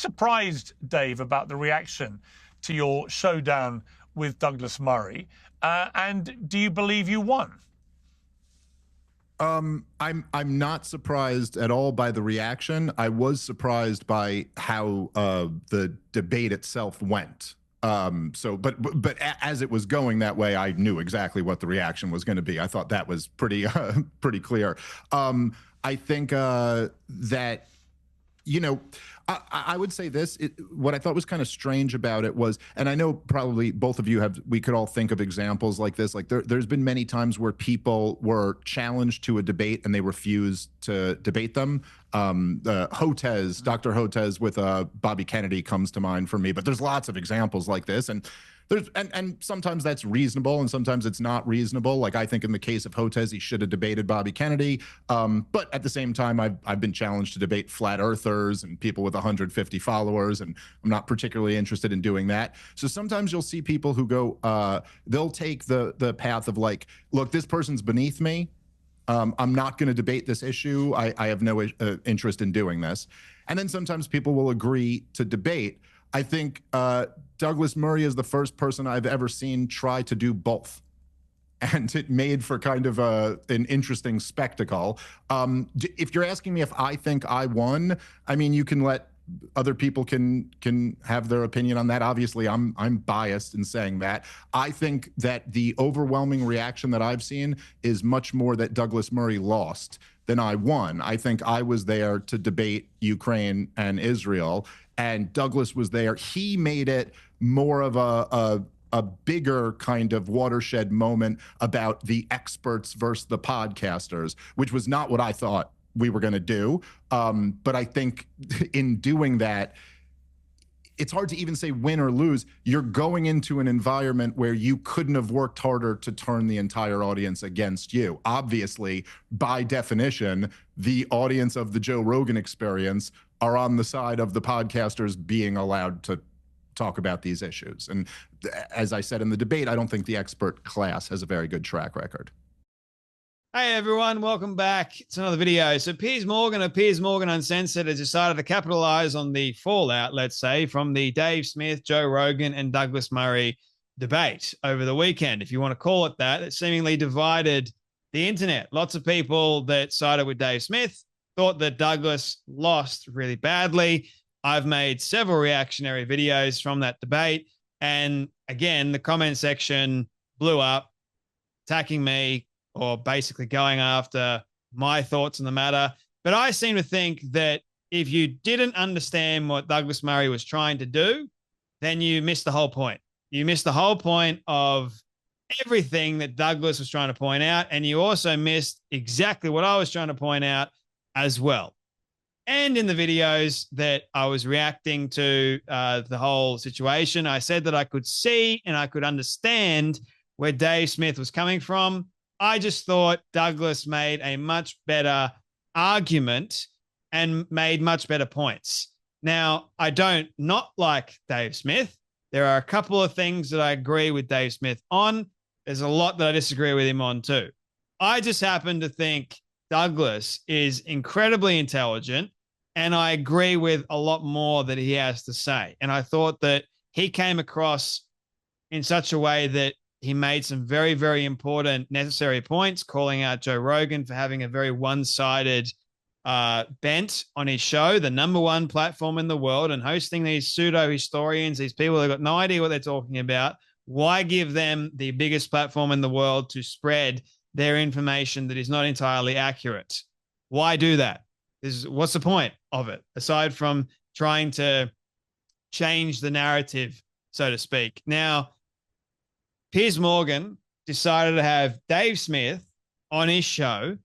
surprised, Dave, about the reaction to your showdown with Douglas Murray? And do you believe you won? I'm not surprised at all by the reaction. I was surprised by how the debate itself went. But as it was going that way, I knew exactly what the reaction was going to be. I thought that was pretty clear. I think that, you know, I would say this, what I thought was kind of strange about it was, and I know probably both of you we could all think of examples like this. Like there's been many times where people were challenged to a debate and they refused to debate them. Dr. Hotez with Bobby Kennedy comes to mind for me, but there's lots of examples like this. And sometimes that's reasonable and sometimes it's not reasonable. Like I think in the case of Hotez, he should have debated Bobby Kennedy. But at the same time, I've been challenged to debate flat earthers and people with 150 followers, and I'm not particularly interested in doing that. So sometimes you'll see people who go, they'll take the path of like, look, this person's beneath me. I'm not going to debate this issue. I have no interest in doing this. And then sometimes people will agree to debate. I think Douglas Murray is the first person I've ever seen try to do both. And it made for kind of an interesting spectacle. If you're asking me if I think I won, I mean, you can let other people can have their opinion on that. Obviously, I'm biased in saying that. I think that the overwhelming reaction that I've seen is much more that Douglas Murray lost than I won. I think I was there to debate Ukraine and Israel, and Douglas was there. He made it more of a bigger kind of watershed moment about the experts versus the podcasters, which was not what I thought we were going to do. But I think in doing that, it's hard to even say win or lose. You're going into an environment where you couldn't have worked harder to turn the entire audience against you. Obviously, by definition, the audience of the Joe Rogan Experience are on the side of the podcasters being allowed to talk about these issues. And as I said in the debate, I don't think the expert class has a very good track record. Hey everyone, welcome back to another video. So Piers Morgan of Piers Morgan Uncensored has decided to capitalize on the fallout, let's say, from the Dave Smith, Joe Rogan and Douglas Murray debate over the weekend, if you want to call it that. It seemingly divided the internet. Lots of people that sided with Dave Smith thought that Douglas lost really badly. I've made several reactionary videos from that debate. And again, the comment section blew up, attacking me, or basically going after my thoughts on the matter. But I seem to think that if you didn't understand what Douglas Murray was trying to do, then you missed the whole point. You missed the whole point of everything that Douglas was trying to point out. And you also missed exactly what I was trying to point out as well. And in the videos that I was reacting to the whole situation, I said that I could see and I could understand where Dave Smith was coming from. I just thought Douglas made a much better argument and made much better points. Now, I don't not like Dave Smith. There are a couple of things that I agree with Dave Smith on. There's a lot that I disagree with him on too. I just happen to think Douglas is incredibly intelligent, and I agree with a lot more that he has to say. And I thought that he came across in such a way that he made some very, very important, necessary points, calling out Joe Rogan for having a very one-sided bent on his show, the #1 platform in the world, and hosting these pseudo-historians, these people that got no idea what they're talking about. Why give them the biggest platform in the world to spread their information that is not entirely accurate? Why do that? What's the point of it, aside from trying to change the narrative, so to speak? Now, Piers Morgan decided to have Dave Smith on his show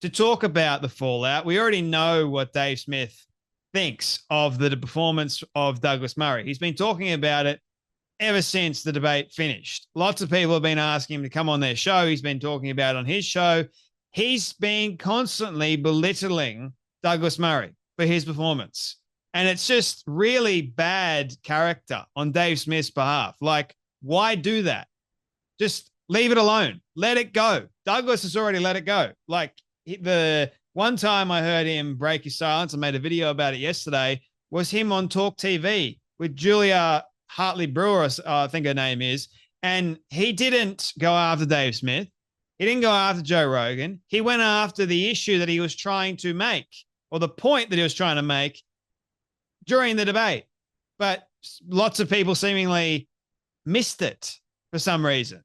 to talk about the fallout. We already know what Dave Smith thinks of the performance of Douglas Murray. He's been talking about it ever since the debate finished. Lots of people have been asking him to come on their show. He's been talking about it on his show. He's been constantly belittling Douglas Murray for his performance. And it's just really bad character on Dave Smith's behalf. Like, why do that? Just leave it alone. Let it go. Douglas has already let it go. Like, the one time I heard him break his silence, I made a video about it yesterday. was him on Talk TV with Julia Hartley Brewer, I think her name is. And he didn't go after Dave Smith. He didn't go after Joe Rogan. He went after the issue that he was trying to make, or the point that he was trying to make during the debate. But lots of people seemingly missed it for some reason.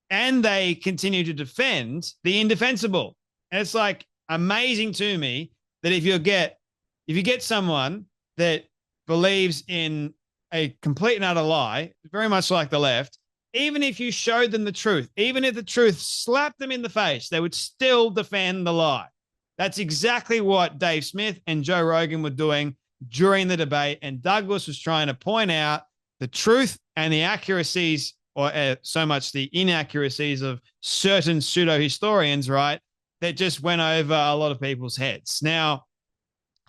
And they continue to defend the indefensible. And it's like amazing to me that if you get someone that believes in a complete and utter lie, very much like the left, even if you showed them the truth, even if the truth slapped them in the face, they would still defend the lie. That's exactly what Dave Smith and Joe Rogan were doing during the debate. And Douglas was trying to point out the truth and the accuracies, or so much the inaccuracies of certain pseudo-historians, right, that just went over a lot of people's heads. Now,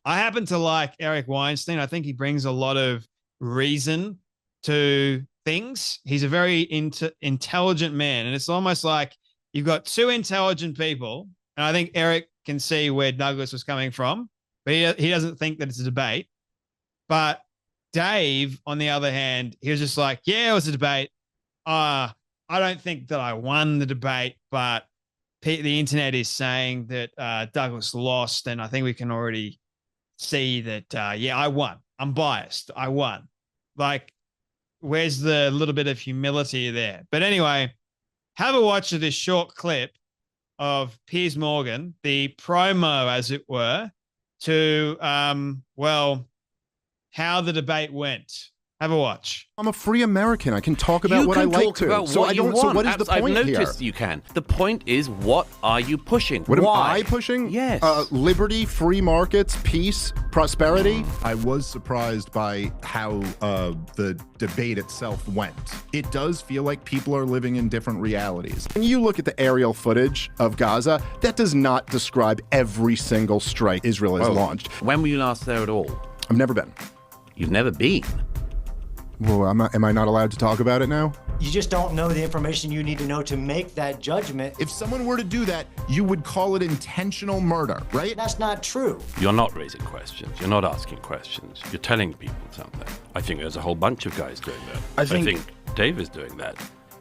I happen to like Eric Weinstein. I think he brings a lot of reason to things. He's a very intelligent man. And it's almost like you've got two intelligent people. And I think Eric can see where Douglas was coming from, but he doesn't think that it's a debate. But Dave, on the other hand, he was just like, yeah, it was a debate. I don't think that I won the debate, but the internet is saying that Douglas lost. And I think we can already see that, yeah, I won. I'm biased. I won. Like, where's the little bit of humility there? But anyway, have a watch of this short clip of Piers Morgan, the promo, as it were, to, well, how the debate went. Have a watch. I'm a free American. I can talk about what I like to. About so what I don't. You want. So what is the point I've noticed here? You can. The point is, what are you pushing? What Why? am I pushing? Yes. Liberty, free markets, peace, prosperity. I was surprised by how the debate itself went. It does feel like people are living in different realities. When you look at the aerial footage of Gaza, that does not describe every single strike Israel has launched. When were you last there at all? I've never been. You've never been. Well, am I not allowed to talk about it now? You just don't know the information you need to know to make that judgment. If someone were to do that, you would call it intentional murder, right? That's not true. You're not raising questions. You're not asking questions. You're telling people something. I think there's a whole bunch of guys doing that. I think Dave is doing that.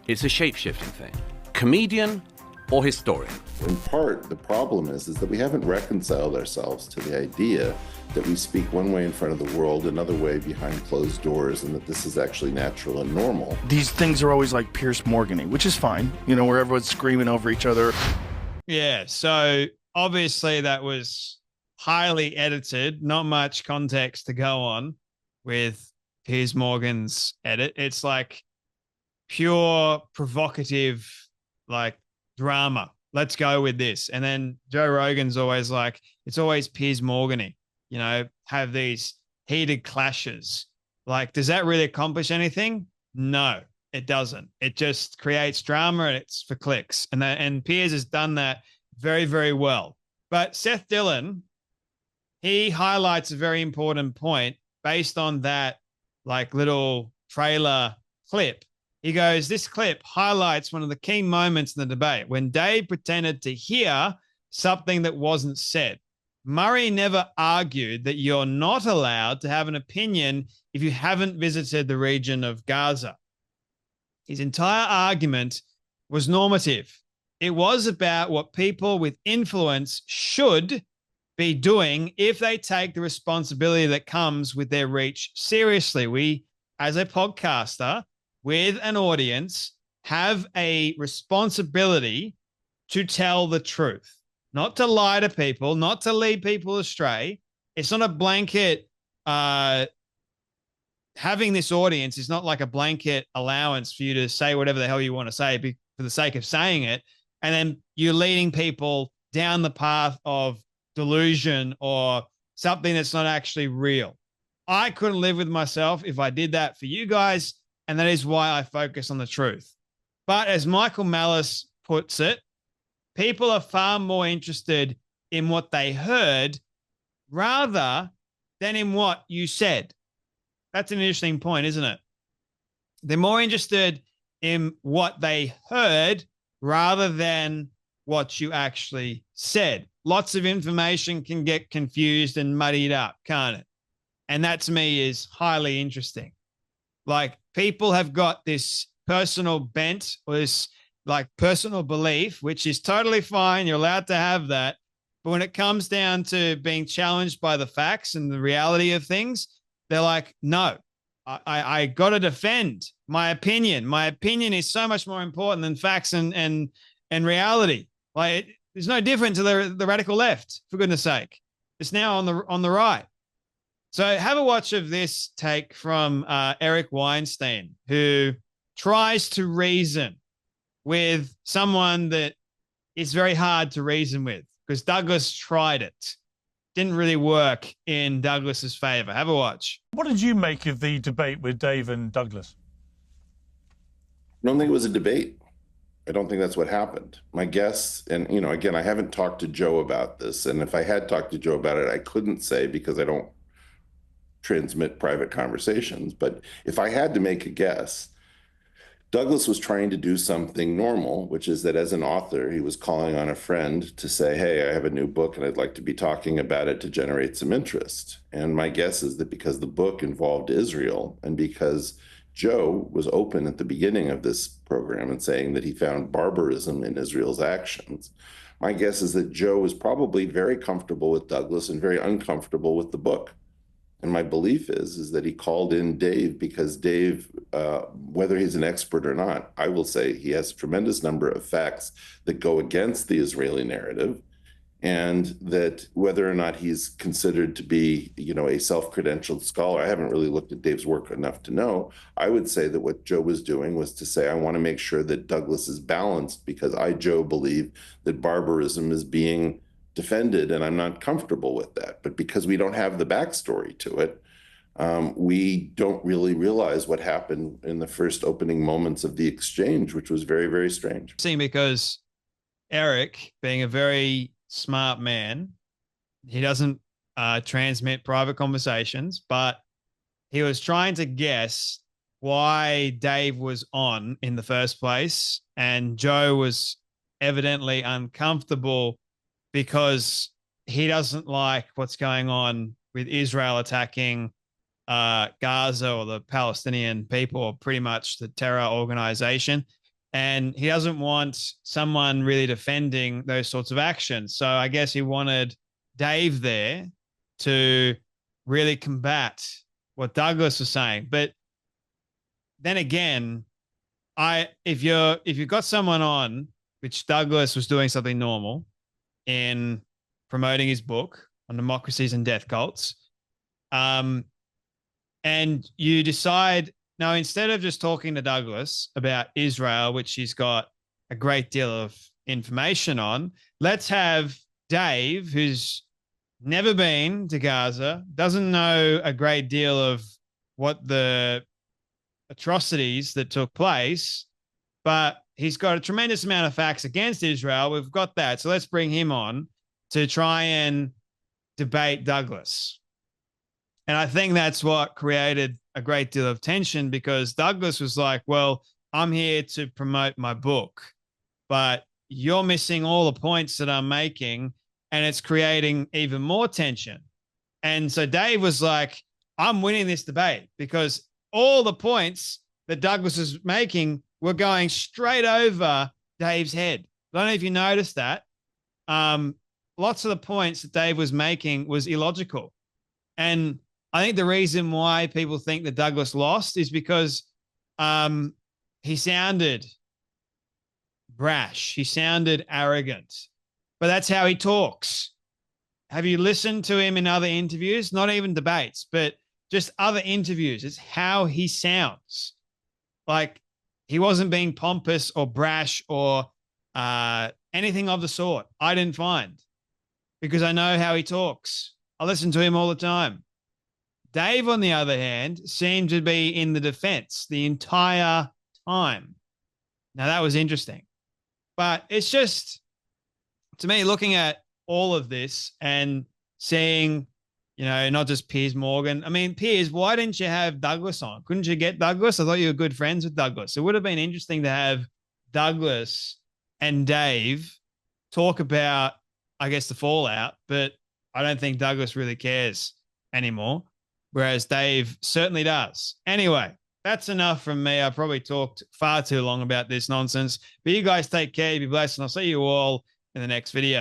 It's a shape-shifting thing. Comedian or historian? In part, the problem is that we haven't reconciled ourselves to the idea that we speak one way in front of the world, another way behind closed doors, and that this is actually natural and normal. These things are always like Piers Morgan-y, which is fine, you know, where everyone's screaming over each other. Yeah, so obviously that was highly edited, not much context to go on with Piers Morgan's edit. It's like pure provocative, like drama. Let's go with this. And then Joe Rogan's always like, it's always Piers Morgan-y. You know, have these heated clashes. Like, does that really accomplish anything? No, it doesn't. It just creates drama and it's for clicks. And Piers has done that very, very well. But Seth Dillon, he highlights a very important point based on that, like, little trailer clip. He goes, this clip highlights one of the key moments in the debate when Dave pretended to hear something that wasn't said. Murray never argued that you're not allowed to have an opinion if you haven't visited the region of Gaza. His entire argument was normative. It was about what people with influence should be doing if they take the responsibility that comes with their reach seriously. We, as a podcaster with an audience, have a responsibility to tell the truth. Not to lie to people, not to lead people astray. It's not a blanket, having this audience is not like a blanket allowance for you to say whatever the hell you want to say for the sake of saying it. And then you're leading people down the path of delusion or something that's not actually real. I couldn't live with myself if I did that for you guys. And that is why I focus on the truth. But as Michael Malice puts it, people are far more interested in what they heard rather than in what you said. That's an interesting point, isn't it? They're more interested in what they heard rather than what you actually said. Lots of information can get confused and muddied up, can't it? And that to me is highly interesting. Like, people have got this personal bent or this like personal belief, which is totally fine. You're allowed to have that. But when it comes down to being challenged by the facts and the reality of things, they're like, no, I got to defend my opinion. My opinion is so much more important than facts and reality. Like, there's no difference to the radical left, for goodness sake. It's now on the right. So have a watch of this take from Eric Weinstein, who tries to reason with someone that is very hard to reason with, because Douglas tried it. Didn't really work in Douglas's favor. Have a watch. What did you make of the debate with Dave and Douglas? I don't think it was a debate. I don't think that's what happened. My guess, and again, I haven't talked to Joe about this, and if I had talked to Joe about it, I couldn't say because I don't transmit private conversations. But if I had to make a guess, Douglas was trying to do something normal, which is that as an author, he was calling on a friend to say, hey, I have a new book and I'd like to be talking about it to generate some interest. And my guess is that because the book involved Israel and because Joe was open at the beginning of this program and saying that he found barbarism in Israel's actions, my guess is that Joe was probably very comfortable with Douglas and very uncomfortable with the book. And my belief is that he called in Dave because Dave, whether he's an expert or not, I will say he has a tremendous number of facts that go against the Israeli narrative, and that whether or not he's considered to be, a self-credentialed scholar, I haven't really looked at Dave's work enough to know. I would say that what Joe was doing was to say, I want to make sure that Douglas is balanced because I, Joe, believe that barbarism is being defended, and I'm not comfortable with that. But because we don't have the backstory to it, we don't really realize what happened in the first opening moments of the exchange, which was very, very strange. Because Eric, being a very smart man, he doesn't transmit private conversations, but he was trying to guess why Dave was on in the first place, and Joe was evidently uncomfortable because he doesn't like what's going on with Israel attacking Gaza or the Palestinian people, or pretty much the terror organization. And he doesn't want someone really defending those sorts of actions. So I guess he wanted Dave there to really combat what Douglas was saying. But then again, if you've got someone on, which Douglas was doing something normal in promoting his book on democracies and death cults, and you decide, no, instead of just talking to Douglas about Israel, which he's got a great deal of information on, let's have Dave, who's never been to Gaza, doesn't know a great deal of what the atrocities that took place, but he's got a tremendous amount of facts against Israel. We've got that. So let's bring him on to try and debate Douglas. And I think that's what created a great deal of tension, because Douglas was like, well, I'm here to promote my book, but you're missing all the points that I'm making, and it's creating even more tension. And so Dave was like, I'm winning this debate because all the points that Douglas was making were going straight over Dave's head. I don't know if you noticed that. Lots of the points that Dave was making was illogical. And I think the reason why people think that Douglas lost is because he sounded brash. He sounded arrogant. But that's how he talks. Have you listened to him in other interviews? Not even debates, but just other interviews. It's how he sounds. Like, he wasn't being pompous or brash or anything of the sort. I didn't find, because I know how he talks. I listen to him all the time. Dave, on the other hand, seemed to be in the defense the entire time. Now, that was interesting. But it's just, to me, looking at all of this and seeing, not just Piers Morgan. I mean, Piers, why didn't you have Douglas on? Couldn't you get Douglas? I thought you were good friends with Douglas. It would have been interesting to have Douglas and Dave talk about, I guess, the fallout, but I don't think Douglas really cares anymore. whereas Dave certainly does. Anyway, that's enough from me. I probably talked far too long about this nonsense, but you guys take care, be blessed, and I'll see you all in the next video.